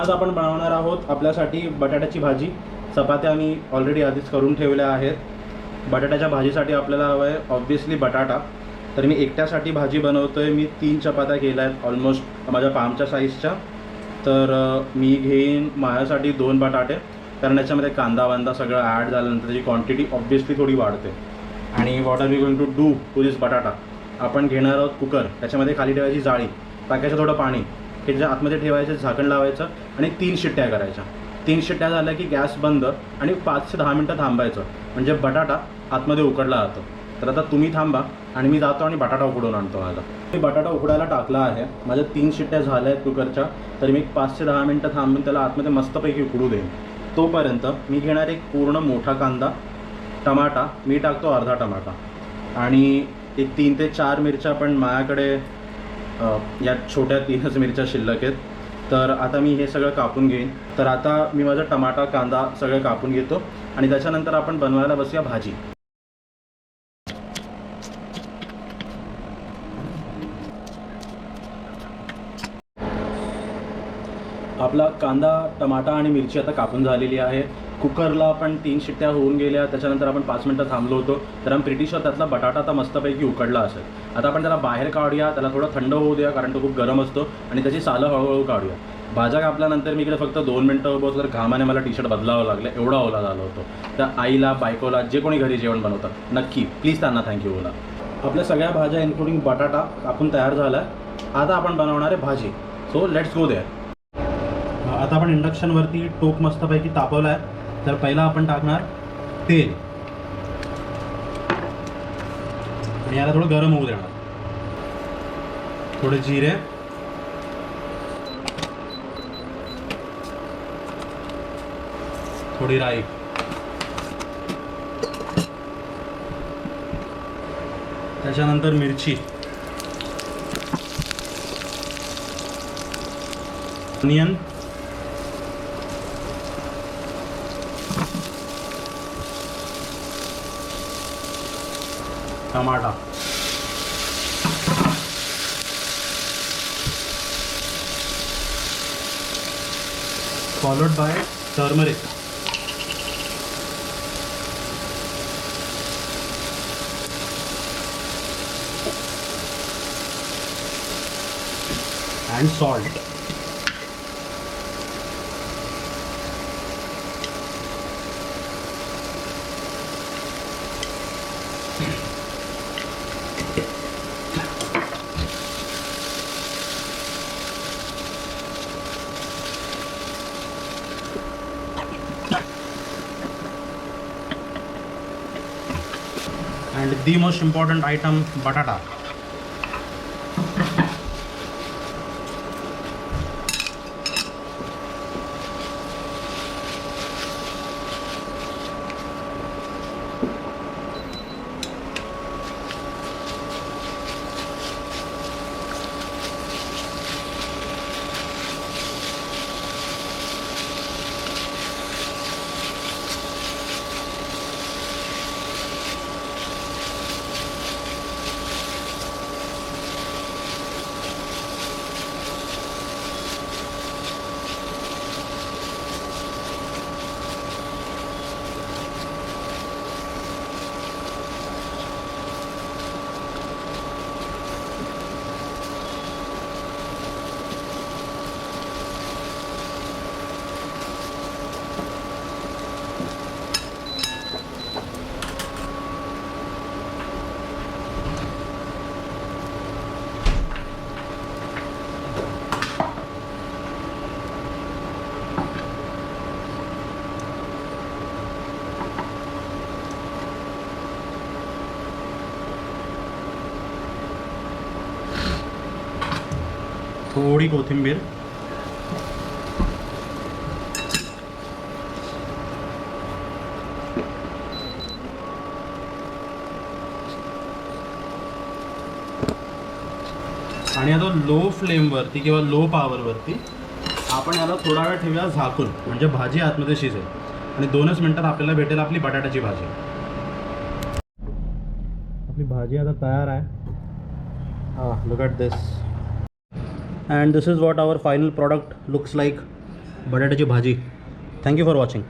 आज आपण बनवणार आहोत आपल्यासाठी बटाट्याची भाजी. चपात्या मी ऑलरेडी आधीच करून ठेवल्या आहेत. बटाट्याच्या भाजीसाठी आपल्याला हवं आहे ऑब्व्हियसली बटाटा. तर मी एकट्यासाठी भाजी बनवतो आहे. मी 3 चपात्या केल्या आहेत ऑलमोस्ट माझ्या पामच्या साईजच्या. तर मी घेईन माझ्यासाठी 2 बटाटे, कारण याच्यामध्ये कांदा वांदा सगळं ॲड झाल्यानंतर त्याची क्वांटिटी ऑब्व्हियसली थोडी वाढते. आणि what are we going to do to this बटाटा. आपण घेणार आहोत कुकर, त्याच्यामध्ये खाली ठेवायची जाळी, टाकायचं थोडं पाणी, हे ज्या आतमध्ये ठेवायचं, झाकण लावायचं आणि 3 शिट्ट्या करायच्या. 3 शिट्ट्या झाल्या की गॅस बंद आणि 5 ते 10 मिनटं थांबायचं, म्हणजे बटाटा आतमध्ये उकडला जातो. तर आता तुम्ही थांबा आणि मी जातो आणि बटाटा उकडून आणतो. माझा मी बटाटा उकडायला टाकला आहे. माझ्या 3 शिट्ट्या झाल्या आहेत कुकरच्या. तर मी 5 ते 10 मिनटं थांबून त्याला आतमध्ये मस्तपैकी उकडू देईन. तोपर्यंत मी घेणार एक पूर्ण मोठा कांदा, टमाटा मी टाकतो अर्धा टमाटा, आणि एक 3 ते 4 मिरच्या, पण माझ्याकडे या छोट्या 3च मिरच्या शिल्लक आहेत. तर आता मी हे सगळं कापून घेईन. तर आता मी माझा टमाटा कांदा सगळं कापून घेतो आणि त्याच्यानंतर आपण बनवायला बसूया भाजी. आपला कांदा, टमाटा आणि मिरची आता कापून झालेली आहे. कुकरला पण 3 शिट्ट्या होऊन गेल्या. त्याच्यानंतर आपण 5 मिनटं थांबलो होतो. तर आम्ही प्रिटी शुअर त्यातला बटाटा आता मस्तपैकी उकडला असेल. आता आपण त्याला बाहेर काढूया, त्याला थोडं थंड होऊ द्या, कारण तो खूप गरम असतो, आणि त्याची सालं हळूहळू काढूया. भाज्या कापल्यानंतर मी इकडे फक्त 2 मिनटं उभं होतो, तर घामाने मला टी शर्ट बदलावं लागलं, एवढा ओला झाला होतो. तर आईला, बायकोला, जे कोणी घरी जेवण बनवतात नक्की प्लीज त्यांना थँक्यू बोला. आपल्या सगळ्या भाज्या इन्क्लुडिंग बटाटा कापून तयार झाला. आता आपण बनवणार आहे भाजी. So let's go there. आता आपण इंडक्शनवरती टोप मस्तपैकी तापवला आहे. तर पहिला आपण टाकणार तेल आणि याला थोडं गरम होऊ देणार. थोडे जिरे, थोडी राई, त्याच्यानंतर मिरची, onion, tomato, followed by turmeric, and salt. And the most important item, batata. थोडी कोथिंबीर, आणि आता लो फ्लेमवरती किंवा लो पॉवरवरती आपण याला थोडा वेळ ठेवूया झाकून, म्हणजे भाजी आतमध्ये शिजेल आणि 2च मिनिटात आपल्याला भेटेल आपली बटाट्याची भाजी. आपली भाजी आता तयार आहे. Look at this. And this is what our final product looks like. बटाट्याची भाजी. Thank you for watching.